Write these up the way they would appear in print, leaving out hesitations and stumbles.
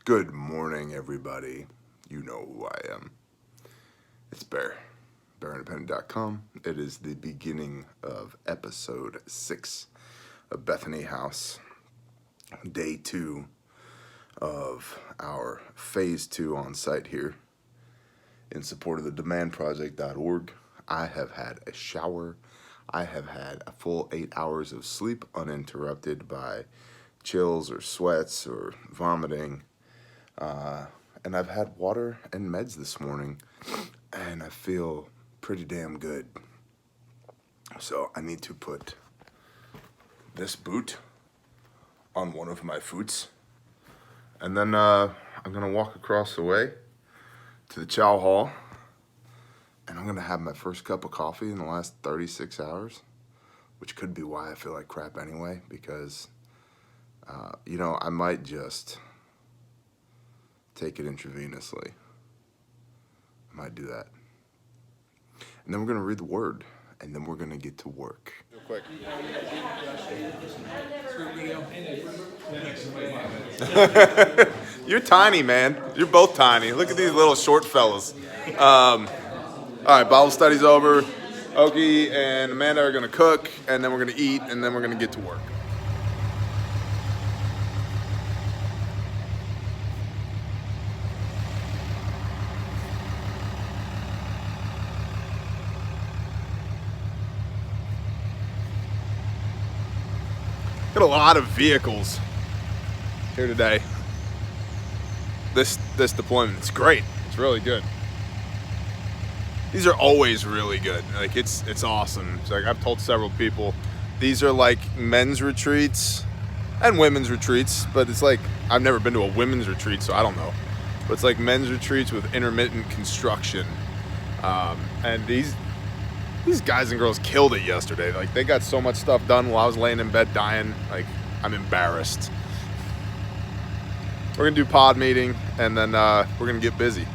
Good morning, everybody. You know who I am. It's Bear, BearIndependent.com. It is the beginning of episode 6 of Bethany House, day 2 of our phase 2 on site here in support of the demandproject.org. I have had a shower. I have had a full 8 hours of sleep uninterrupted by chills or sweats or vomiting. And I've had water and meds this morning, and I feel pretty damn good. So I need to put this boot on one of my foots, and then I'm gonna walk across the way to the chow hall, and I'm gonna have my first cup of coffee in the last 36 hours, which could be why I feel like crap anyway, because I might just take it intravenously. I might do that. And then we're going to read the word, and then we're going to get to work. Real quick. You're tiny, man. You're both tiny. Look at these little short fellas. All right, Bible study's over. Oki and Amanda are going to cook, and then we're going to eat, and then we're going to get to work. Got a lot of vehicles here today. This deployment, it's great. It's really good. These are always really good. Like it's awesome. It's like I've told several people, these are like men's retreats and women's retreats, but it's like I've never been to a women's retreat, so I don't know. But it's like men's retreats with intermittent construction. And these guys and girls killed it yesterday. Like they got so much stuff done while I was laying in bed dying. Like I'm embarrassed. We're gonna do pod meeting, and then we're gonna get busy.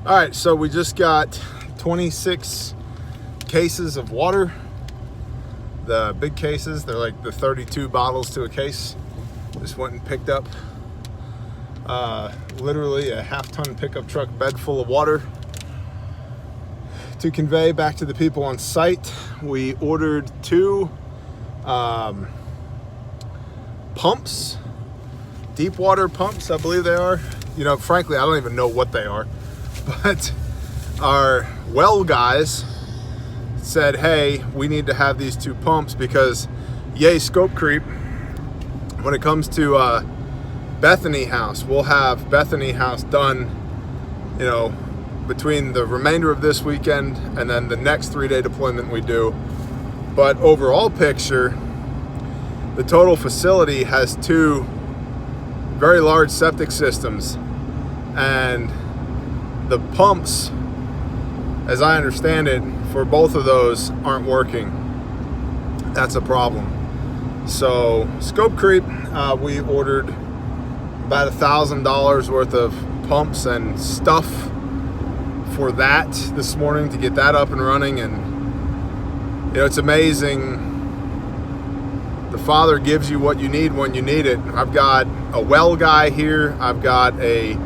All right, so we just got 26 cases of water. The big cases, they're like the 32 bottles to a case. Just went and picked up literally a half-ton pickup truck bed full of water to convey back to the people on site. We ordered 2 pumps, deep water pumps, I believe they are. Frankly, I don't even know what they are, but our well guys said, hey, we need to have these 2 pumps because yay, scope creep. When it comes to Bethany House, we'll have Bethany House done, between the remainder of this weekend and then the next 3-day deployment we do. But overall picture, the total facility has 2 very large septic systems, and the pumps, as I understand it, for both of those aren't working. That's a problem. So scope creep, we ordered about $1,000 worth of pumps and stuff for that this morning to get that up and running. And it's amazing. The Father gives you what you need when you need it. I've got a well guy here. I've got a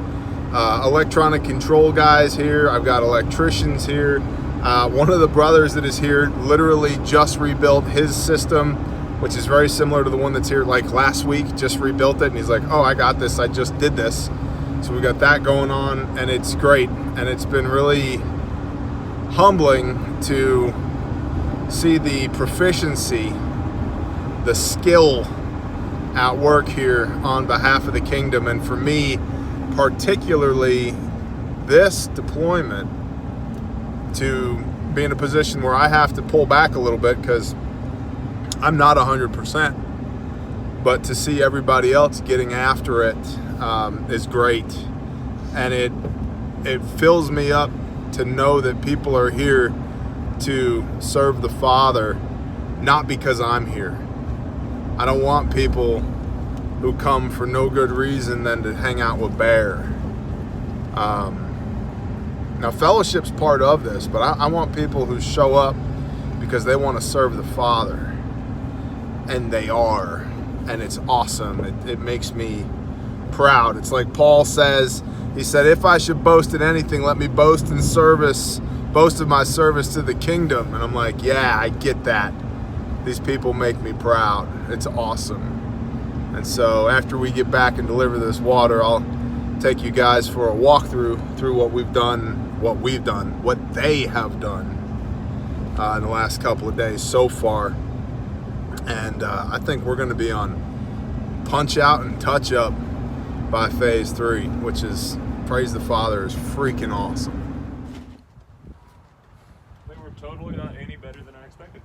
electronic control guys here. I've got electricians here. One of the brothers that is here literally just rebuilt his system, which is very similar to the one that's here like last week. Just rebuilt it, and he's like, oh, I got this. I just did this. So we got that going on, and it's great. And it's been really humbling to see the proficiency, the skill at work here on behalf of the kingdom. And for me, particularly this deployment, to be in a position where I have to pull back a little bit because I'm not 100%, but to see everybody else getting after it is great. And it fills me up to know that people are here to serve the Father, not because I'm here. I don't want people who come for no good reason than to hang out with Bear. Now, fellowship's part of this, but I want people who show up because they want to serve the Father, and they are, and it's awesome. It makes me proud. It's like Paul says, he said, if I should boast in anything, let me boast in service, boast of my service to the kingdom. And I'm like, yeah, I get that. These people make me proud. It's awesome. And so after we get back and deliver this water, I'll take you guys for a walkthrough through what they have done in the last couple of days so far. And I think we're going to be on punch out and touch up by phase 3, which is, praise the Father, is freaking awesome. They were totally not any better than I expected.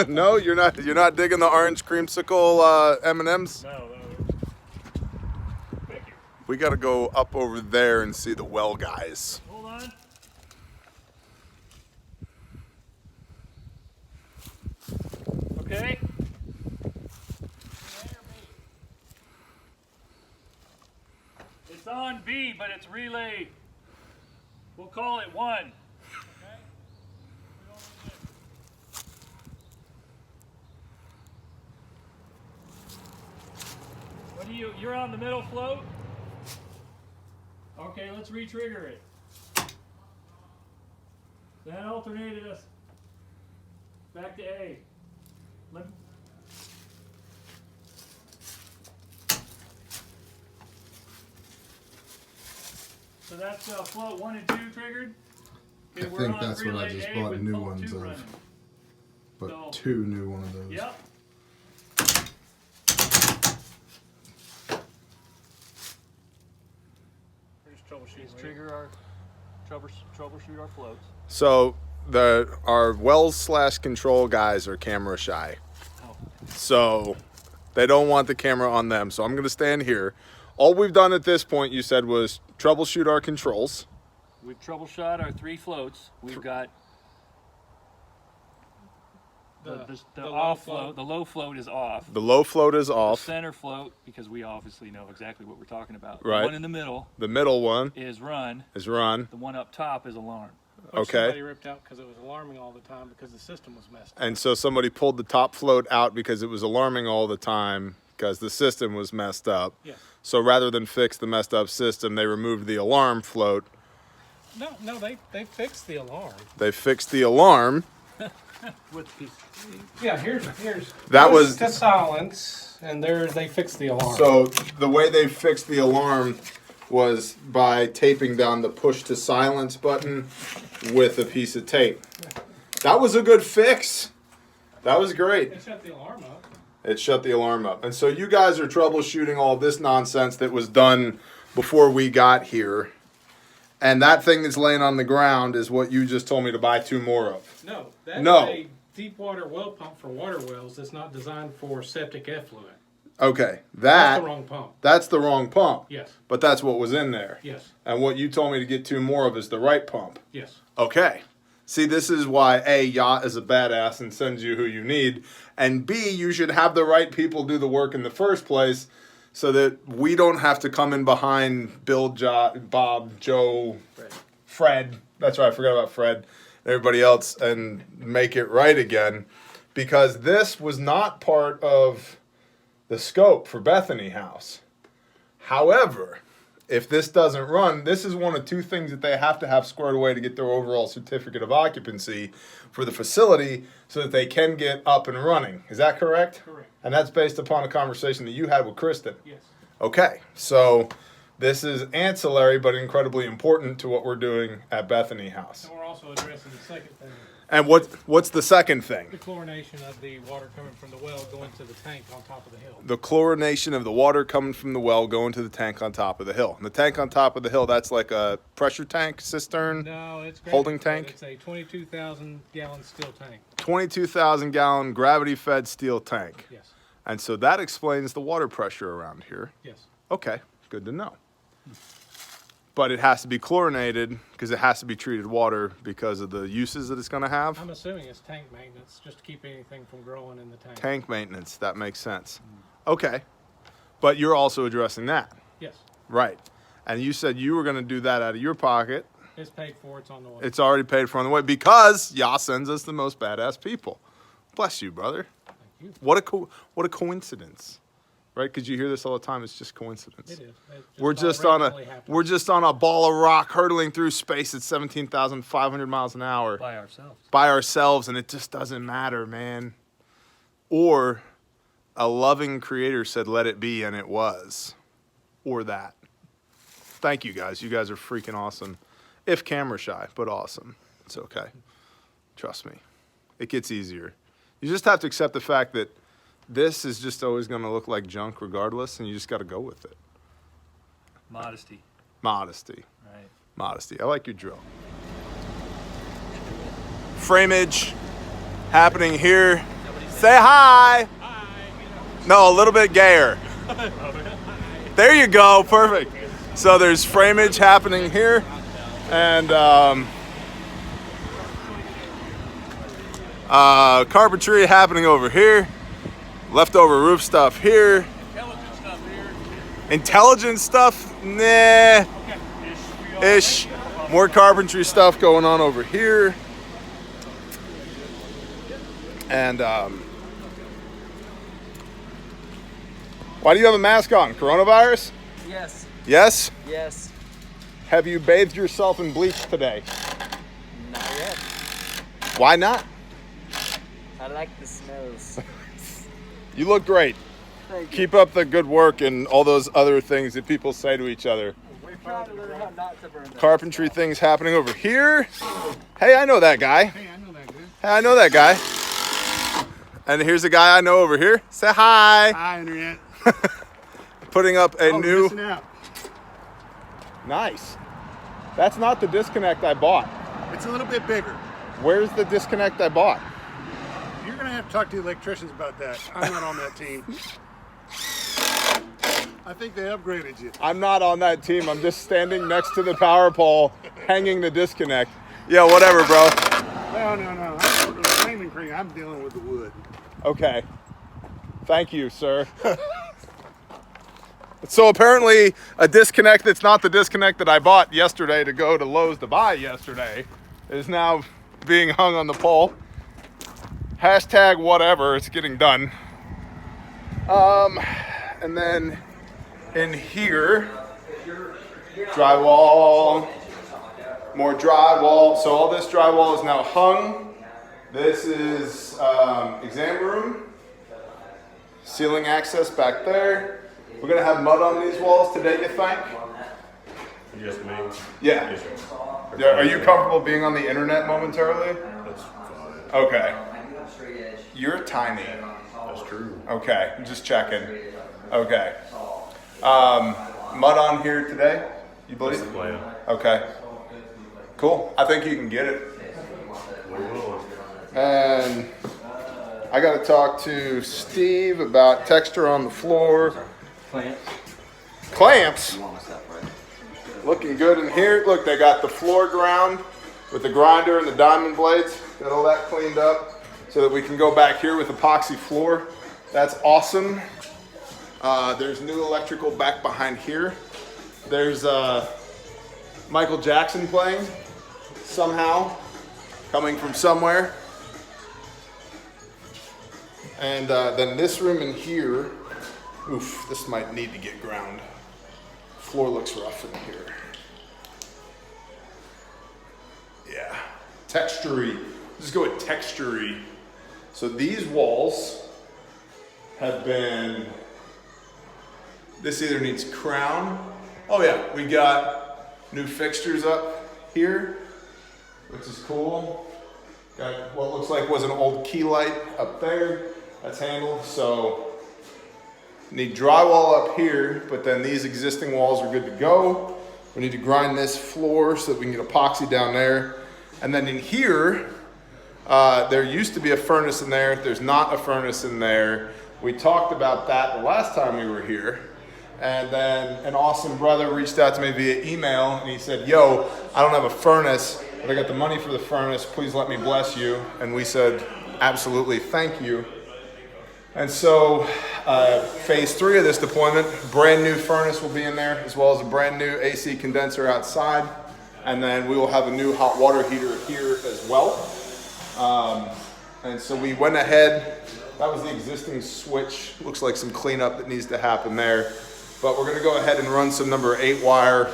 No, you're not digging the orange creamsicle M&Ms? No. Thank you. We got to go up over there and see the well guys. Hold on. Okay. It's on B, but it's relay. We'll call it 1. Okay? What do you're on the middle float? Okay, let's re-trigger it. That alternated us back to A. So that's float 1 and 2 triggered. Okay, I think that's what I just bought new ones of. running. But So, 2 new one of those. Yep. Trigger our troubleshoot our floats. So our wells/control guys are camera shy. Oh. So they don't want the camera on them. So I'm going to stand here. All we've done at this point, you said, was troubleshoot our controls. We've troubleshot our 3 floats. We've got the off float. The low float is off. The low float is off. The center float, because we obviously know exactly what we're talking about. Right. The one in the middle. The middle one is run. Is run. The one up top is alarm. Okay. Somebody ripped out because it was alarming all the time because the system was messed up. And so somebody pulled the top float out because it was alarming all the time because the system was messed up. Yes. So rather than fix the messed up system, they removed the alarm float. No, they fixed the alarm. They fixed the alarm. Yeah, here's That was to silence, and they fixed the alarm. So the way they fixed the alarm was by taping down the push to silence button with a piece of tape. That was a good fix. That was great. It shut the alarm up. It shut the alarm up. And so you guys are troubleshooting all this nonsense that was done before we got here. And that thing that's laying on the ground is what you just told me to buy 2 more of. No, that's No. a deep water well pump for water wells that's not designed for septic effluent. Okay, That's the wrong pump. That's the wrong pump. Yes. But that's what was in there. Yes. And what you told me to get 2 more of is the right pump. Yes. Okay. See, this is why A, Yacht is a badass and sends you who you need, and B, you should have the right people do the work in the first place so that we don't have to come in behind Bill, Bob, Joe, Fred. That's right, I forgot about Fred and everybody else and make it right again, because this was not part of the scope for Bethany House. However, if this doesn't run, this is one of 2 things that they have to have squared away to get their overall certificate of occupancy for the facility so that they can get up and running. Is that correct? Correct. And that's based upon a conversation that you had with Kristen. Yes. Okay, so this is ancillary but incredibly important to what we're doing at Bethany House. And we're also addressing the second thing. And what's the second thing? The chlorination of the water coming from the well going to the tank on top of the hill. The chlorination of the water coming from the well going to the tank on top of the hill. And the tank on top of the hill, that's like a pressure tank cistern? No, it's holding tank? It's a 22,000 gallon steel tank. 22,000 gallon gravity fed steel tank. Yes. And so that explains the water pressure around here. Yes. Okay, good to know. But it has to be chlorinated because it has to be treated water because of the uses that it's going to have. I'm assuming it's tank maintenance, just to keep anything from growing in the tank. Tank maintenance, that makes sense. Okay. But you're also addressing that. Yes. Right. And you said you were going to do that out of your pocket. It's paid for, it's on the way. It's already paid for on the way because Yah sends us the most badass people. Bless you, brother. Thank you. What a coincidence right? Because you hear this all the time. It's just coincidence. It is. We're just on a ball of rock hurtling through space at 17,500 miles an hour by ourselves, and it just doesn't matter, man. Or a loving creator said, "Let it be," and it was. Or that. Thank you guys. You guys are freaking awesome. If camera shy, but awesome. It's okay. Trust me. It gets easier. You just have to accept the fact that this is just always going to look like junk regardless, and you just got to go with it. Modesty. Modesty. Right. Modesty. I like your drill. Framage happening here. Say hi. Hi. No, a little bit gayer. There you go. Perfect. So there's framage happening here, and carpentry happening over here. Leftover roof stuff here. Intelligent stuff here. Intelligent stuff? Nah. Okay. Ish. More carpentry stuff going on over here. And why do you have a mask on? Coronavirus? Yes. Yes? Yes. Have you bathed yourself in bleach today? Not yet. Why not? I like the smells. You look great. Thank you. Keep up the good work and all those other things that people say to each other. We're trying to learn how not to burn. Carpentry things happening over here. Hey, I know that guy. Hey, I know that guy. Hey, I know that guy. And here's a guy I know over here. Say hi. Hi, Internet. Putting up a new. Listen out. Nice. That's not the disconnect I bought. It's a little bit bigger. Where's the disconnect I bought? You're going to have to talk to the electricians about that. I'm not on that team. I think they upgraded you. I'm not on that team. I'm just standing next to the power pole, hanging the disconnect. Yeah, whatever, bro. No. I'm the flaming cream. I'm dealing with the wood. Okay. Thank you, sir. So apparently a disconnect that's not the disconnect that I bought yesterday to go to Lowe's to buy yesterday is now being hung on the pole. Hashtag whatever, it's getting done. And then in here, drywall, more drywall. So all this drywall is now hung. This is exam room, ceiling access back there. We're gonna have mud on these walls today, you think? Yes, me. Yeah. Yes, sir. Yeah, are you comfortable being on the internet momentarily? That's fine. Okay. You're tiny. That's true. Okay, I'm just checking. Okay. Mud on here today, you believe? That's the plan. Okay. Cool. I think you can get it. We will. And I got to talk to Steve about texture on the floor. Clamps? Looking good in here. Look, they got the floor ground with the grinder and the diamond blades. Got all that cleaned up so that we can go back here with epoxy floor. That's awesome. There's new electrical back behind here. There's Michael Jackson playing somehow, coming from somewhere. And then this room in here, oof, this might need to get ground. Floor looks rough in here. Yeah, texture-y. Let's go with texture-y. So these walls have been, this either needs crown. Oh yeah, we got new fixtures up here, which is cool. Got what looks like was an old key light up there. That's handled. So need drywall up here, but then these existing walls are good to go. We need to grind this floor so that we can get epoxy down there. And then in here, there used to be a furnace in there. There's not a furnace in there. We talked about that the last time we were here. And then an awesome brother reached out to me via email and he said, yo, I don't have a furnace, but I got the money for the furnace. Please let me bless you. And we said, absolutely, thank you. And so phase 3 of this deployment, brand new furnace will be in there, as well as a brand new AC condenser outside. And then we will have a new hot water heater here as well. And so we went ahead That was the existing switch. Looks like some cleanup that needs to happen there. But we're gonna go ahead and run some number 8 wire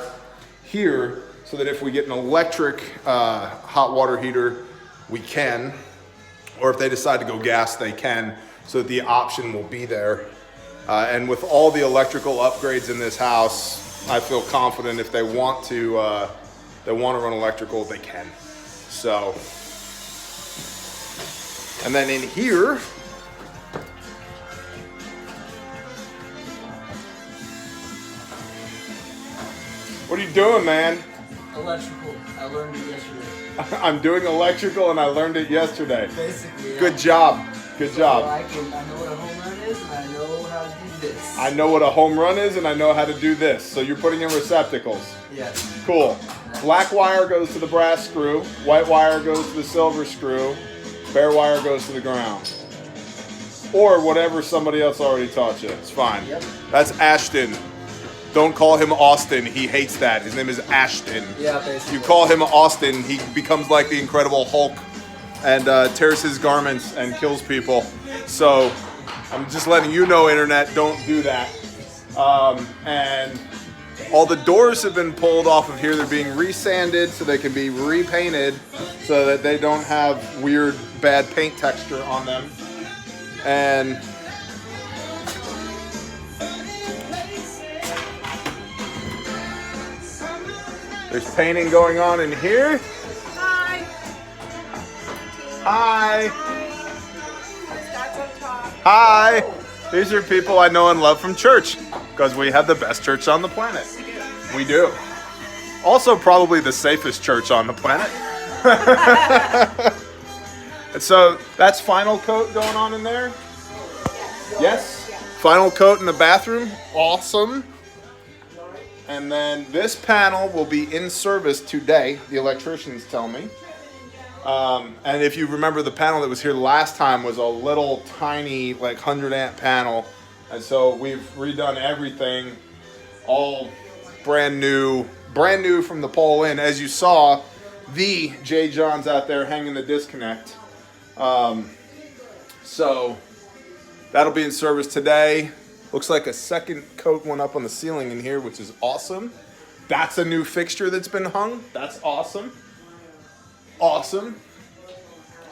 here so that if we get an electric hot water heater, we can. Or if they decide to go gas, they can, so that the option will be there. And with all the electrical upgrades in this house, I feel confident if they want to run electrical, they can. So, and then in here, what are you doing, man? Electrical. I learned it yesterday. I'm doing electrical and I learned it yesterday. Basically, yeah. Good job. Good So job. I know what a home run is, and I know how to do this. I know what a home run is and I know how to do this. So you're putting in receptacles. Yes. Cool. Black wire goes to the brass screw. White wire goes to the silver screw. Bare wire goes to the ground. Or whatever somebody else already taught you. It's fine. Yep. That's Ashton. Don't call him Austin. He hates that. His name is Ashton. Yeah, basically. You call him Austin, he becomes like the Incredible Hulk and tears his garments and kills people. So I'm just letting you know, internet, don't do that. And all the doors have been pulled off of here. They're being resanded so they can be repainted so that they don't have weird, bad paint texture on them. And there's painting going on in here. Hi. Hi. That's on top. Hi. These are people I know and love from church because we have the best church on the planet. We do. Also probably the safest church on the planet. And so that's final coat going on in there? Yes? Final coat in the bathroom. Awesome. And then this panel will be in service today, the electricians tell me. And if you remember, the panel that was here last time was a little tiny, like 100 amp panel. And so we've redone everything, all brand new from the pole in. As you saw, the J. John's out there hanging the disconnect. So that'll be in service today. Looks like a second coat went up on the ceiling in here, which is awesome. That's a new fixture that's been hung. That's awesome. Awesome.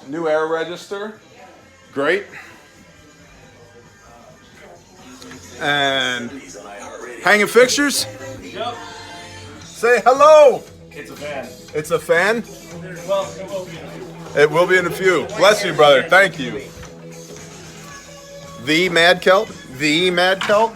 New air register. Great. And hanging fixtures. Yep. Say hello. It's a fan. It's a fan. Well, it will be in a few. It will be in a few. Bless you, brother. Thank you. The Mad Celt. The Mad Celt.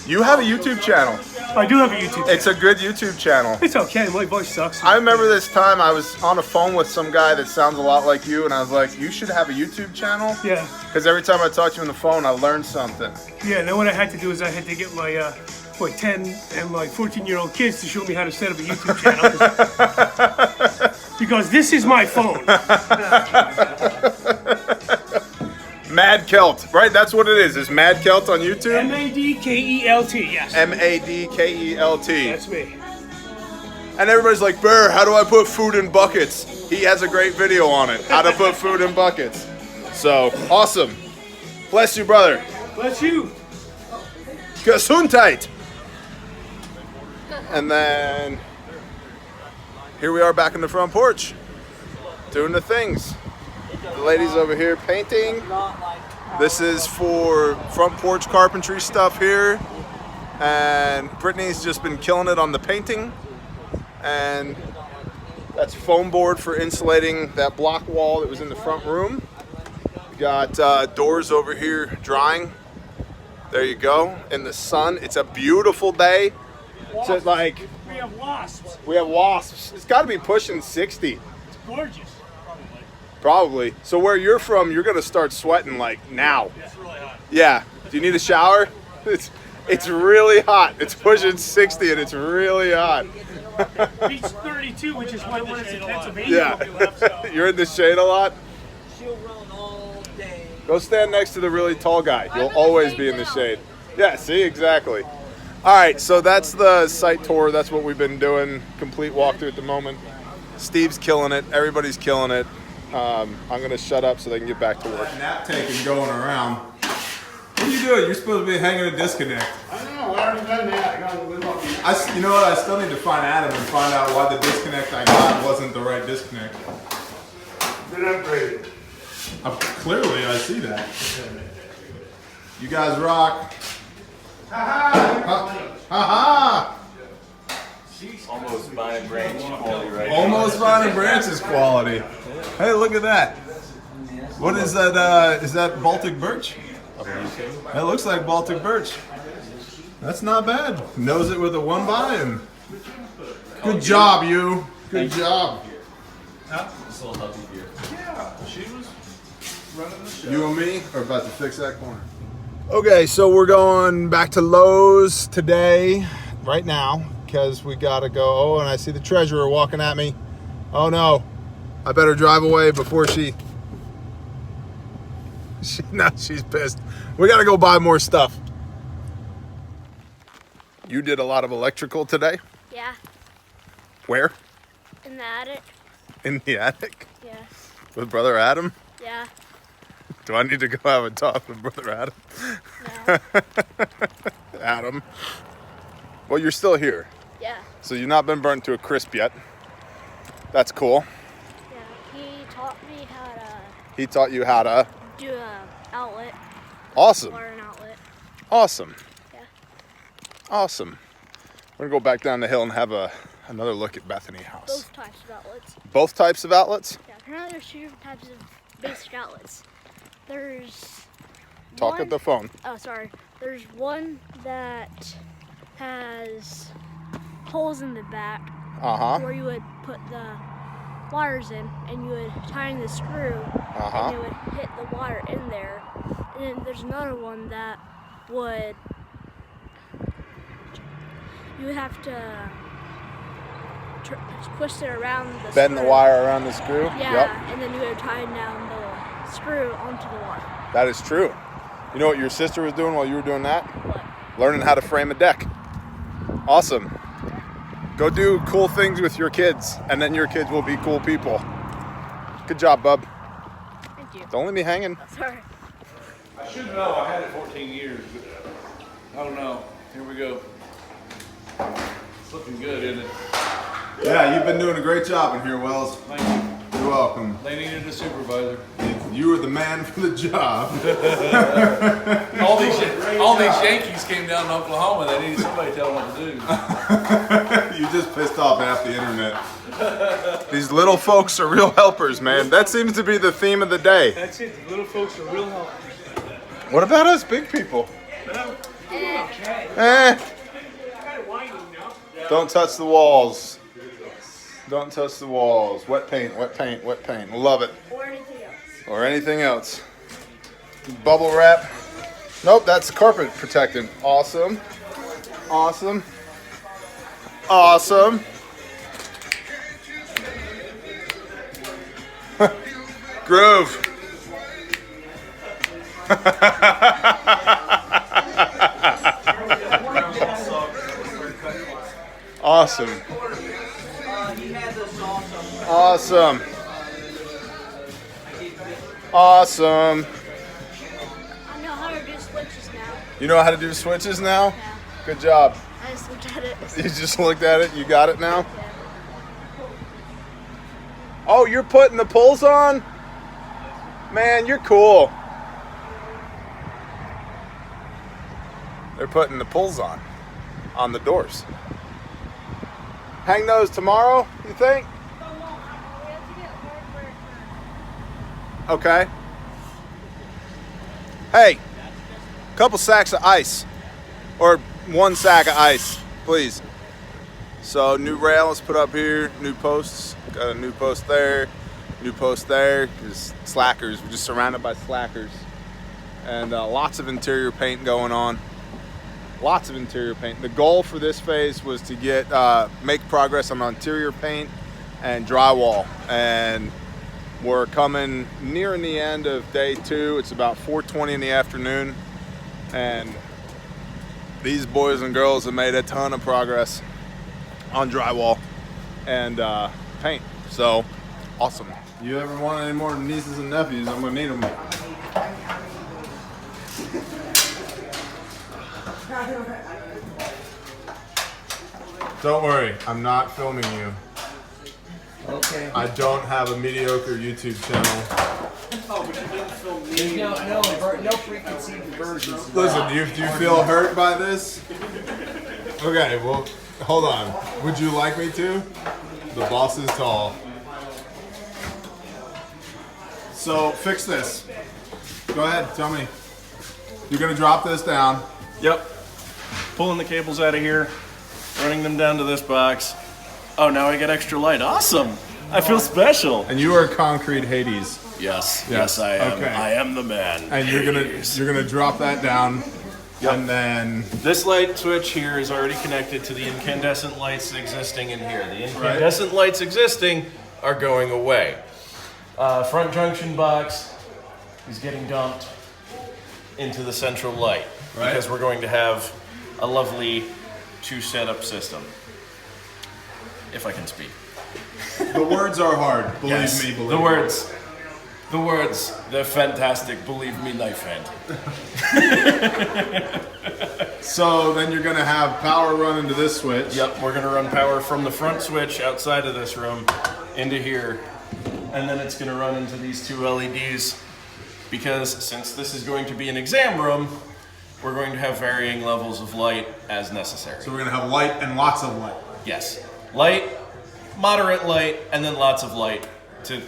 You have a YouTube channel. I do have a YouTube channel. It's a good YouTube channel. It's okay. My voice sucks. I remember this time I was on a phone with some guy that sounds a lot like you, and I was like, you should have a YouTube channel. Yeah. Because every time I talk to you on the phone, I learn something. Yeah, and then what I had to do is I had to get my 10 and my 14-year-old kids to show me how to set up a YouTube channel. Because this is my phone. Mad Celt, right? That's what it is. Is Mad Celt on YouTube? Madkelt, yes. Madkelt. That's me. And everybody's like, Bear, how do I put food in buckets? He has a great video on it, how to put food in buckets. So, awesome. Bless you, brother. Bless you. Gesundheit. And then, here we are back in the front porch, doing the things. The ladies over here painting. This is for front porch carpentry stuff here. And Brittany's just been killing it on the painting. And that's foam board for insulating that block wall that was in the front room. We got doors over here drying. There you go, in the sun. It's a beautiful day. So like, We have wasps. we have wasps. It's got to be pushing 60. It's gorgeous. Probably. So where you're from, you're gonna start sweating like now. It's really hot. Yeah. Do you need a shower? It's really hot. It's pushing 60 and it's really hot. Reach 32, which is what Pennsylvania Yeah. will be left, so. You're in the shade a lot. She'll run all day. Go stand next to the really tall guy. You'll always be in the shade. Yeah, see, exactly. All right, so that's the site tour. That's what we've been doing. Complete walkthrough at the moment. Steve's killing it. Everybody's killing it. I'm gonna shut up so they can get back to work. Nap taking going around. What are you doing? You're supposed to be hanging a disconnect. I know, I already done that. You know what? I still need to find Adam and find out why the disconnect I got wasn't the right disconnect. Been upgraded. Clearly, I see that. You guys rock. Ha ha! Almost Vine and Branch quality right Almost Vine and Branch's quality. Hey, look at that. What is that? Is that Baltic birch? That looks like Baltic birch. That's not bad. Knows it with a one volume. Good job, you. Good job. You and me are about to fix that corner. Okay, so we're going back to Lowe's today, right now, because we gotta go. Oh, and I see the treasurer walking at me. Oh no, I better drive away before now she's pissed. We gotta go buy more stuff. You did a lot of electrical today? Yeah, Where? in the attic. In the attic? Yeah. With Brother Adam? Yeah. Do I need to go have a talk with Brother Adam? No. Adam. Well, you're still here. Yeah. So you've not been burnt to a crisp yet. That's cool. Yeah. He taught me how to He taught you how to. do a outlet. Awesome. Or an outlet. Awesome. Yeah. Awesome. We're gonna go back down the hill and have another look at Bethany House. Both types of outlets. Both types of outlets? Yeah. Apparently there's two different types of basic outlets. There's Talk one, at the phone. Oh, sorry. There's one that has holes in the back Uh-huh. where you would put the wires in, and you would tighten the screw, Uh-huh. and it would hit the wire in there. And then there's another one that would, you would have to twist it around the Bend screw. the wire around the screw? Yeah, Yep. and then you would tighten down the screw onto the wire. That is true. You know what your sister was doing while you were doing that? What? Learning how to frame a deck. Awesome. Go do cool things with your kids, and then your kids will be cool people. Good job, bub. Thank you. Don't leave me hanging. Sorry. I should know. I had it 14 years, but I don't know. Here we go. It's looking good, isn't it? Yeah, you've been doing a great job in here, Wells. Thank you. You're welcome. They needed a supervisor. You were the man for the job. All these Yankees came down to Oklahoma. They needed somebody to tell them what to do. You just pissed off half the internet. These little folks are real helpers, man. That seems to be the theme of the day. That's it. The little folks are real helpers. What about us big people? Okay. Eh. Kind of whining now. Don't touch the walls. Don't touch the walls. Wet paint, wet paint, wet paint. Love it. Or anything else. Or anything else. Bubble wrap. Nope, that's carpet protectant. Awesome. Awesome. Awesome. Groove. Awesome. Awesome. Awesome. I know how to do switches now. You know how to do switches now? Yeah. Good job. I just looked at it. You just looked at it, you got it now? Yeah. Oh, you're putting the pulls on? Man, you're cool. They're putting the pulls on the doors. Hang those tomorrow, you think? Okay. Hey, couple sacks of ice. Or one sack of ice, please. So new rail is put up here, new posts. Got a new post there, new post there. Just slackers, we're just surrounded by slackers. And lots of interior paint going on. Lots of interior paint. The goal for this phase was to get make progress on interior paint and drywall. And we're coming nearing the end of day 2. It's about 4:20 in the afternoon. And these boys and girls have made a ton of progress on drywall and paint. So awesome. You ever want any more nieces and nephews, I'm gonna need them. Don't worry, I'm not filming you. Okay. I don't have a mediocre YouTube channel. No preconceived versions. Listen, do you feel hurt by this? Okay, well, hold on. Would you like me to? The boss is tall. So, fix this. Go ahead, tell me. You're gonna drop this down. Yep. Pulling the cables out of here, running them down to this box. Oh, now I get extra light. Awesome. I feel special. And you are Concrete Hades. Yes, I am. Okay. I am the man. And you're gonna drop that down. Yep. And then this light switch here is already connected to the incandescent lights existing in here. The incandescent lights existing are going away. Front junction box is getting dumped into the central light because we're going to have a lovely 2 setup system. If I can speak. The words are hard. Believe Yes, me. Believe the me. words. The words, they're fantastic. Believe me, knife hand. So then you're gonna have power run into this switch. Yep, we're gonna run power from the front switch outside of this room into here. And then it's gonna run into these 2 LEDs because since this is going to be an exam room, we're going to have varying levels of light as necessary. So we're gonna have light and lots of light. Yes, light, moderate light, and then lots of light to,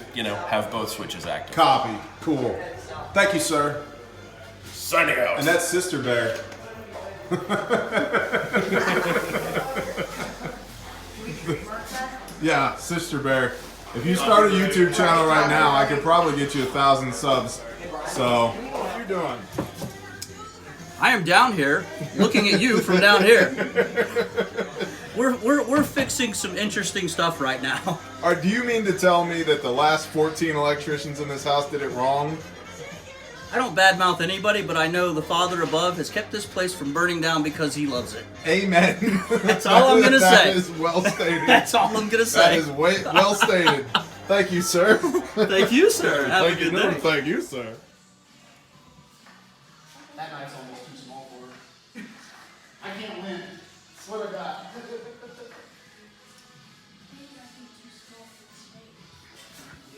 have both switches active. Copy. Cool. Thank you, sir. Signing out. And that's Sister Bear. Yeah, Sister Bear. If you start a YouTube channel right now, I could probably get you 1,000 subs. So, what are you doing? I am down here, looking at you from down here. We're fixing some interesting stuff right now. Do you mean to tell me that the last 14 electricians in this house did it wrong? I don't badmouth anybody, but I know the Father above has kept this place from burning down because he loves it. Amen. That's all I'm gonna say. That is well stated. That's all I'm gonna say. That is well stated. Thank you, sir. Thank you, sir. Have a good day. Thank you, sir. That knife's almost too small for her. I can't win. Swear to God.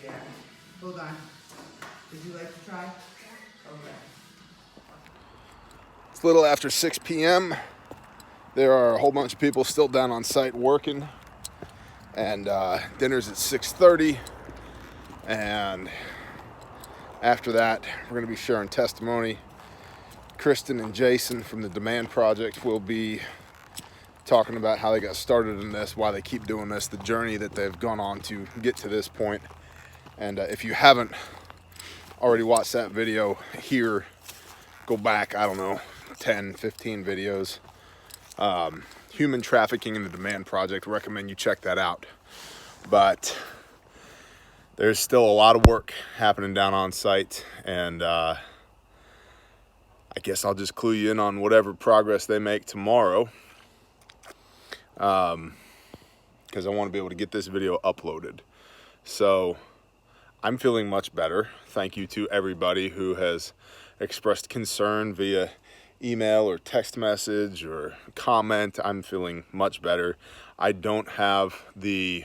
Yeah. Hold on. Would you like to try? Okay. It's a little after 6 p.m. There are a whole bunch of people still down on site working. And dinner's at 6:30. And after that, we're going to be sharing testimony. Kristen and Jason from the Demand Project will be talking about how they got started in this, why they keep doing this, the journey that they've gone on to get to this point. And if you haven't already watched that video here, go back, I don't know, 10, 15 videos. Human Trafficking in the Demand Project, recommend you check that out. But there's still a lot of work happening down on site, and I guess I'll just clue you in on whatever progress they make tomorrow, because I want to be able to get this video uploaded. So I'm feeling much better. Thank you to everybody who has expressed concern via email or text message or comment. I'm feeling much better. I don't have the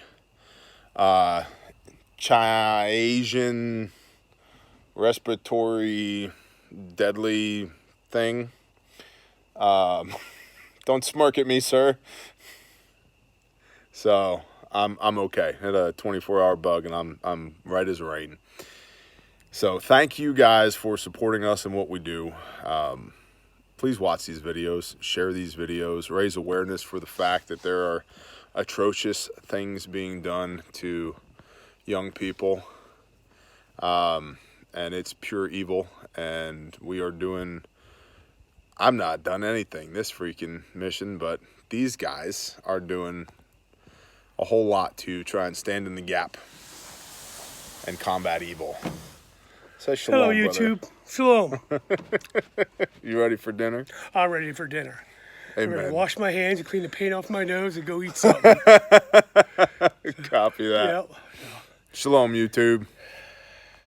Asian respiratory deadly thing. Don't smirk at me, sir. So I'm okay. I had a 24-hour bug, and I'm right as rain. So thank you guys for supporting us and what we do. Please watch these videos, share these videos, raise awareness for the fact that there are atrocious things being done to young people. And it's pure evil, and we are doing, I'm not done anything this freaking mission, but these guys are doing a whole lot to try and stand in the gap and combat evil. Say shalom, hello, YouTube. Shalom. You ready for dinner? I'm ready for dinner. I'm ready Amen. to wash my hands and clean the paint off my nose and go eat something. Copy that. Yep. Shalom, YouTube.